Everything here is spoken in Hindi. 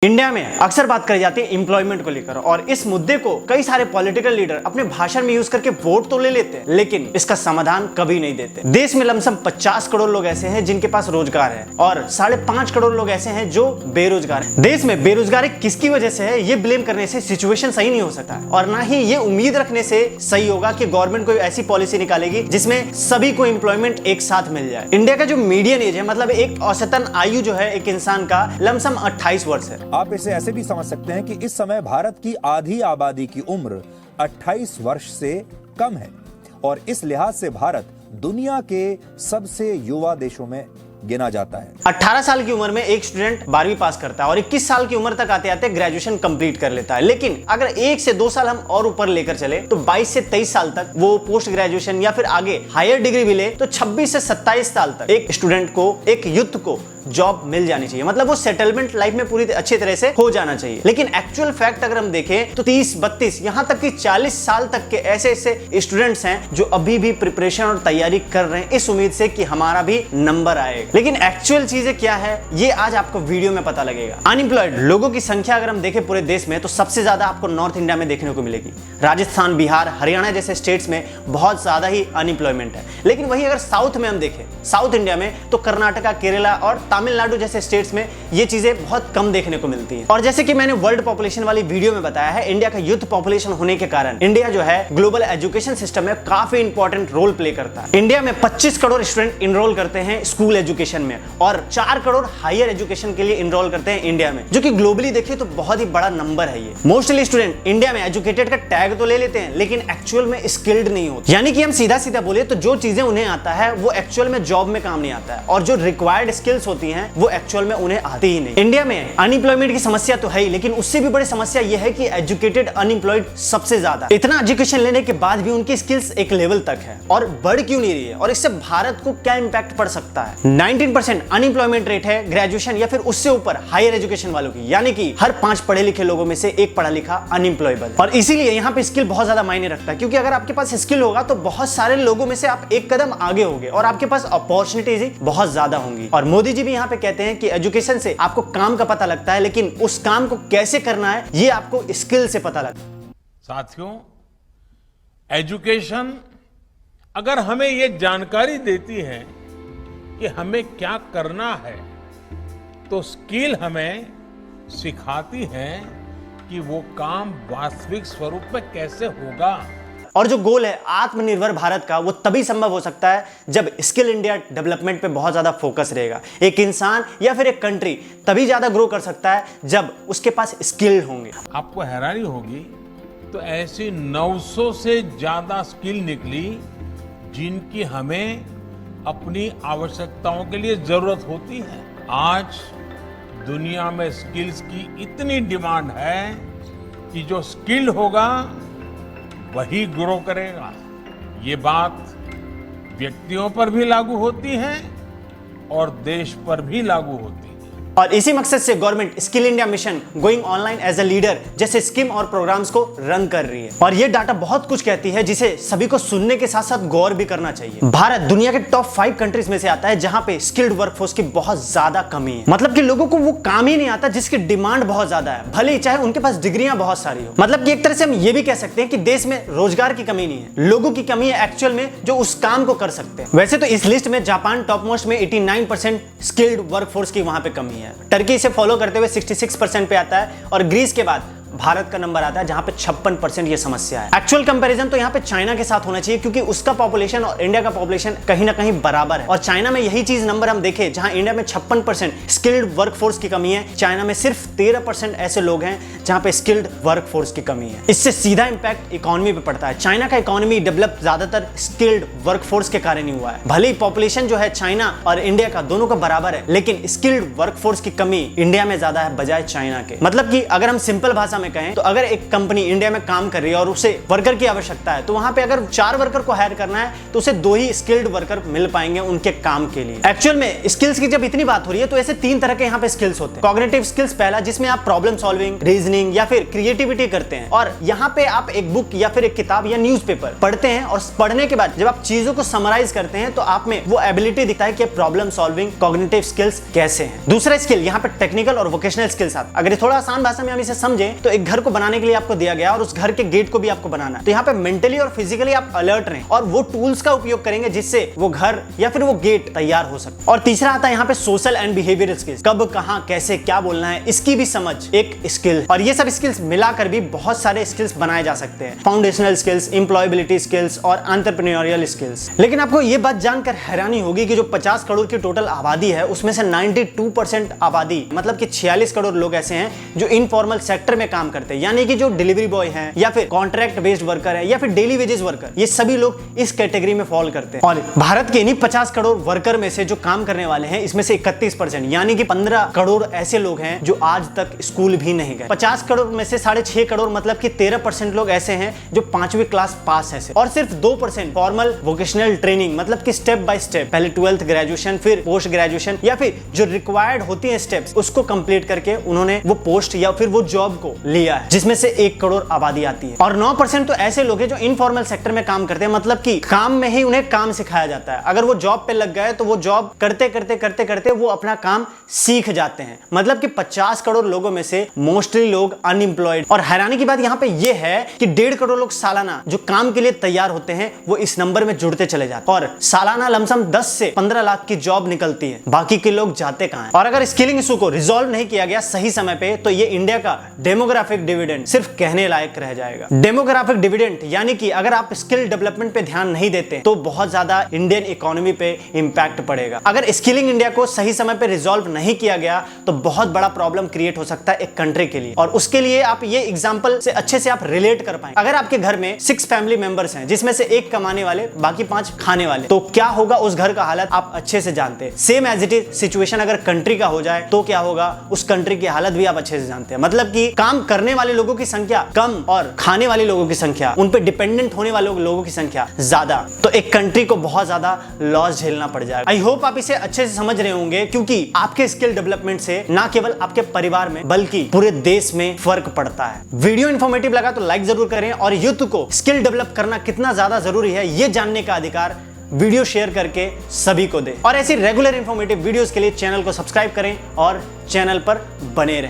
इंडिया में अक्सर बात करी जाती है एम्प्लॉयमेंट को लेकर और इस मुद्दे को कई सारे पॉलिटिकल लीडर अपने भाषण में यूज करके वोट तो ले लेते हैं लेकिन इसका समाधान कभी नहीं देते। देश में लमसम 50 करोड़ लोग ऐसे हैं जिनके पास रोजगार है और 5.5 करोड़ लोग ऐसे हैं जो बेरोजगार हैं। देश में बेरोजगारी किसकी वजह से है ये ब्लेम करने से सिचुएशन सही नहीं हो सकता और ना ही ये उम्मीद रखने से सही होगा कि गवर्नमेंट कोई ऐसी पॉलिसी निकालेगी जिसमें सभी को एम्प्लॉयमेंट एक साथ मिल जाए। इंडिया का जो मीडियन एज है मतलब एक औसतन आयु जो है एक इंसान का लमसम 28 वर्ष है। आप इसे ऐसे भी समझ सकते हैं कि इस समय भारत की आधी आबादी की उम्र 28 वर्ष से कम है और इस लिहाज से भारत दुनिया के सबसे युवा देशों में गिना जाता है। 18 साल की उम्र में एक स्टूडेंट 12वीं पास करता है और 21 साल की उम्र तक आते आते ग्रेजुएशन कंप्लीट कर लेता है। लेकिन अगर 1 से 2 साल हम और ऊपर लेकर चले तो 22 से 23 साल तक वो पोस्ट ग्रेजुएशन या फिर आगे हायर डिग्री भी ले तो 26 से 27 साल तक एक स्टूडेंट को, एक यूथ को जॉब मिल जानी चाहिए। मतलब वो सेटलमेंट लाइफ में पूरी अच्छी तरह से हो जाना चाहिए। लेकिन एक्चुअल फैक्ट अगर हम देखें तो 30, 32 यहां तक कि 40 साल तक के ऐसे ऐसे स्टूडेंट्स हैं जो अभी भी प्रिपरेशन और तैयारी कर रहे हैं इस उम्मीद से कि हमारा भी नंबर आएगा। लेकिन एक्चुअल चीजें क्या है ये आज आपको वीडियो में पता लगेगा। अनएम्प्लॉयड लोगों की संख्या अगर हम देखें पूरे देश में तो सबसे ज्यादा आपको नॉर्थ इंडिया में देखने को मिलेगी। राजस्थान, बिहार, हरियाणा जैसे स्टेट्स में बहुत ज्यादा ही अनएम्प्लॉयमेंट है। लेकिन वही अगर साउथ में हम देखें, साउथ इंडिया में तो कर्नाटका, केरला और तमिलनाडु जैसे स्टेट्स में ये चीजें बहुत कम देखने को मिलती हैं। और जैसे कि मैंने वर्ल्ड पॉपुलेशन वाली वीडियो में बताया है, इंडिया का यूथ पॉपुलेशन होने के कारण इंडिया जो है ग्लोबल एजुकेशन सिस्टम में काफी इंपॉर्टेंट रोल प्ले करता है। इंडिया में 25 करोड़ स्टूडेंट इनरोल करते हैं स्कूल एजुकेशन में और 4 करोड़ हायर एजुकेशन के लिए इनरोल करते हैं इंडिया में, जो कि ग्लोबली देखें तो बहुत ही बड़ा नंबर है। ये मोस्टली स्टूडेंट इंडिया में एजुकेटेड का टैग तो ले लेते हैं लेकिन एक्चुअल में स्किल्ड नहीं होते। यानी कि हम सीधा सीधा बोले तो जो चीजें उन्हें आता है वो एक्चुअल में जॉब में काम नहीं आता है और जो रिक्वायर्ड स्किल्स होती हैं वो एक्चुअल में उन्हें आती ही नहीं। इंडिया में अनएम्प्लॉयमेंट की समस्या तो है ही लेकिन उससे भी बड़ी समस्या यह है कि एजुकेटेड अनएम्प्लॉयड सबसे ज्यादा। इतना एजुकेशन लेने के बाद भी उनकी स्किल्स एक लेवल तक है और बढ़ क्यों नहीं रही है और इससे भारत को क्या इंपैक्ट पड़ सकता है। 19% अनएम्प्लॉयमेंट रेट है ग्रेजुएशन या फिर उससे ऊपर हायर एजुकेशन वालों की, यानी कि हर 5 पढ़े लिखे लोगों में से एक पढ़ा लिखा अनएम्प्लॉयबल। और इसीलिए यहाँ पे स्किल बहुत ज्यादा मायने रखता है क्योंकि अगर आपके पास स्किल होगा तो बहुत सारे लोगों में से आप एक कदम आगे होंगे और आपके पास अपॉर्चुनिटीज बहुत ज्यादा होंगी। और मोदी जी भी यहाँ पे कहते हैं कि एजुकेशन से आपको काम का पता लगता है लेकिन उस काम को कैसे करना है ये आपको स्किल से पता लगता है। साथियों, एजुकेशन अगर हमें ये जानकारी देती है कि हमें क्या करना है तो स्किल हमें सिखाती है कि वो काम वास्तविक स्वरूप में कैसे होगा। और जो गोल है आत्मनिर्भर भारत का वो तभी संभव हो सकता है जब स्किल इंडिया डेवलपमेंट पे बहुत ज्यादा फोकस रहेगा। एक इंसान या फिर एक कंट्री तभी ज्यादा ग्रो कर सकता है जब उसके पास स्किल होंगे। आपको हैरानी होगी तो ऐसी 900 से ज्यादा स्किल निकली जिनकी हमें अपनी आवश्यकताओं के लिए जरूरत होती है। आज दुनिया में स्किल्स की इतनी डिमांड है कि जो स्किल होगा वही ग्रो करेगा। ये बात व्यक्तियों पर भी लागू होती है और देश पर भी लागू होती है। और इसी मकसद से government skill India mission going online as a leader जैसे स्कीम और प्रोग्राम्स को रन कर रही है। और ये डाटा बहुत कुछ कहती है जिसे सभी को सुनने के साथ साथ गौर भी करना चाहिए। भारत दुनिया के टॉप 5 कंट्रीज में से आता है जहां पे स्किल्ड वर्कफोर्स की बहुत ज्यादा कमी है। मतलब कि लोगों को वो काम ही नहीं आता जिसकी डिमांड बहुत ज्यादा है, भले ही चाहे उनके पास डिग्रियां बहुत सारी हो। मतलब कि एक तरह से हम ये भी कह सकते हैं कि देश में रोजगार की कमी नहीं है, लोगों की कमी है एक्चुअल में जो उस काम को कर सकते हैं। वैसे तो इस लिस्ट में जापान टॉप मोस्ट में 89% स्किल्ड वर्कफोर्स की वहां पे कमी है। टर्की इसे फॉलो करते हुए 66% पे आता है और ग्रीस के बाद भारत का नंबर आता है जहां पे 56% ये समस्या है। एक्चुअल कंपैरिजन तो यहाँ पे चाइना के साथ होना चाहिए क्योंकि उसका पॉपुलेशन और इंडिया का पॉपुलेशन कहीं ना कहीं बराबर है। और चाइना में यही चीज नंबर हम देखें जहां इंडिया में 56% स्किल्ड वर्कफोर्स की कमी है, चाइना में सिर्फ 13% ऐसे लोग हैं जहां पे स्किल्ड वर्कफोर्स की कमी है। इससे सीधा इंपैक्ट इकोनॉमी पे पड़ता है। चाइना का इकोनॉमी डेवलप ज्यादातर स्किल्ड वर्कफोर्स के कारण ही हुआ है। भले ही पॉपुलेशन जो है चाइना और इंडिया का दोनों का बराबर है लेकिन स्किल्ड वर्कफोर्स की कमी इंडिया में ज्यादा है बजाय चाइना के। मतलब कि अगर हम सिंपल भाषा में में कहें तो अगर एक कंपनी इंडिया में काम कर रही है और उसे वर्कर की आवश्यकता है, तो वहां पे अगर 4 वर्कर को हायर करना है तो उसे 2 ही स्किल्ड वर्कर मिल पाएंगे उनके काम के लिए। एक्चुअल में स्किल्स की जब इतनी बात हो रही है तो ऐसे 3 तरह के यहाँ पे स्किल्स होते हैं। कॉग्निटिव स्किल्स पहला, जिसमें आप प्रॉब्लम सॉल्विंग, रीजनिंग या फिर क्रिएटिविटी करते हैं, और यहाँ पे आप एक बुक या फिर एक किताब या न्यूज़पेपर पढ़ते हैं और पढ़ने के बाद जब आप चीजों को समराइज करते हैं तो आप में वो एबिलिटी दिखता है कि प्रॉब्लम सॉल्विंग, कॉग्निटिव स्किल्स कैसे हैं। दूसरा स्किल यहाँ पे टेक्निकल और वोकेशनल स्किल्स आता है। अगर थोड़ा आसान भाषा में हम इसे समझें तो एक घर को बनाने के लिए आपको दिया गया और उस घर के गेट को भी आपको बनाना है, तो यहाँ पे मेंटली और फिजिकली आप अलर्ट रहें और वो टूल्स का उपयोग करेंगे जिससे वो घर या फिर वो गेट तैयार हो सके। और तीसरा आता है यहाँ पे सोशल एंड बिहेवियरल स्किल्स, कब, कहां, कैसे, क्या बोलना है, इसकी भी समझ एक स्किल। और ये सब स्किल्स मिलाकर भी बहुत सारे स्किल्स बनाए जा सकते हैं, फाउंडेशनल स्किल्स, एम्प्लॉयबिलिटी स्किल्स और एंटरप्रेन्योरियल स्किल्स। लेकिन आपको ये बात जानकर हैरानी होगी कि जो 50 करोड़ की टोटल आबादी है उसमें से 92% आबादी, मतलब कि 46 करोड़ लोग ऐसे हैं जो इनफॉर्मल सेक्टर में काम करते हैं, यानी कि जो डिलीवरी बॉय हैं या फिर कॉन्ट्रैक्ट बेस्ड वर्कर है या फिर डेली वेजेस वर्कर, ये सभी लोग इस कैटेगरी में फॉल करते हैं। और भारत के इन्हीं 50 करोड़ वर्कर में से जो काम करने वाले हैं, इसमें से 31% यानी कि 15 करोड़ ऐसे लोग हैं जो आज तक स्कूल भी नहीं गए। 50 करोड़ में से 6.5 करोड़ मतलब कि 13% लोग ऐसे हैं जो 5वीं क्लास पास है, और सिर्फ 2% फॉर्मल वोकेशनल ट्रेनिंग, मतलब कि स्टेप बाय स्टेप, पहले 12th ग्रेजुएशन, फिर पोस्ट ग्रेजुएशन या फिर जो रिक्वायर्ड होती है स्टेप्स, उसको कंप्लीट करके उन्होंने वो पोस्ट या फिर वो जॉब को लिया है, जिसमें से 1 करोड़ आबादी आती है। और 9% तो ऐसे लोग हैं जो इनफॉर्मल सेक्टर में काम करते हैं, मतलब कि काम में ही उन्हें काम सिखाया जाता है। अगर वो जॉब पे लग गए तो वो जॉब करते करते वो अपना काम सीख जाते हैं। मतलब कि 50 करोड़ लोगों में से मोस्टली लोग अनएम्प्लॉयड। और हैरानी की बात यहाँ पे ये है कि 1.5 करोड़ लोग सालाना जो काम के लिए तैयार होते हैं वो इस नंबर में जुड़ते चले जाते हैं, और सालाना लमसम 10 से 15 लाख की जॉब निकलती है। बाकी के लोग जाते कहां हैं? और अगर स्किलिंग इशू को रिजॉल्व नहीं किया गया सही समय पे तो ये इंडिया का डेमोग्राफिक डिविडेंड सिर्फ कहने लायक रह जाएगा। डेमोग्राफिक डिविडेंड यानी कि अगर आप स्किल डेवलपमेंट पे ध्यान नहीं देते तो बहुत ज्यादा इंडियन इकोनॉमी पे इंपैक्ट पड़ेगा। अगर स्किलिंग इंडिया को सही समय पे रिजॉल्व नहीं किया गया तो बहुत बड़ा प्रॉब्लम क्रिएट हो सकता है एक कंट्री के लिए। और उसके लिए आप ये एग्जांपल से अच्छे से आप रिलेट कर पाएंगे। अगर आपके घर में 6 फैमिली मेंबर्स हैं जिसमें से 1 कमाने वाले, बाकी 5 खाने वाले, तो क्या होगा उस घर का हालत आप अच्छे से जानते हैं। Same as it is situation अगर कंट्री का हो जाए तो क्या होगा, उस कंट्री की हालत भी आप अच्छे से जानते हैं। मतलब कि काम करने वाले लोगों की संख्या कम और खाने वाले लोगों की संख्या, उन पे डिपेंडेंट होने वाले लोगों की संख्या ज्यादा, तो एक कंट्री को बहुत ज्यादा लॉस झेलना पड़ जाएगा। आई होप आप इसे अच्छे से समझ रहे होंगे, क्योंकि आपके स्किल डेवलपमेंट से ना केवल आपके परिवार में बल्कि पूरे देश में फर्क पड़ता है। वीडियो इंफॉर्मेटिव लगा तो लाइक जरूर करें, और यूथ को स्किल डेवलप करना कितना ज्यादा जरूरी है ये जानने का अधिकार वीडियो शेयर करके सभी को दें। और ऐसी रेगुलर इंफॉर्मेटिव वीडियोस के लिए चैनल को सब्सक्राइब करें और चैनल पर बने रहें।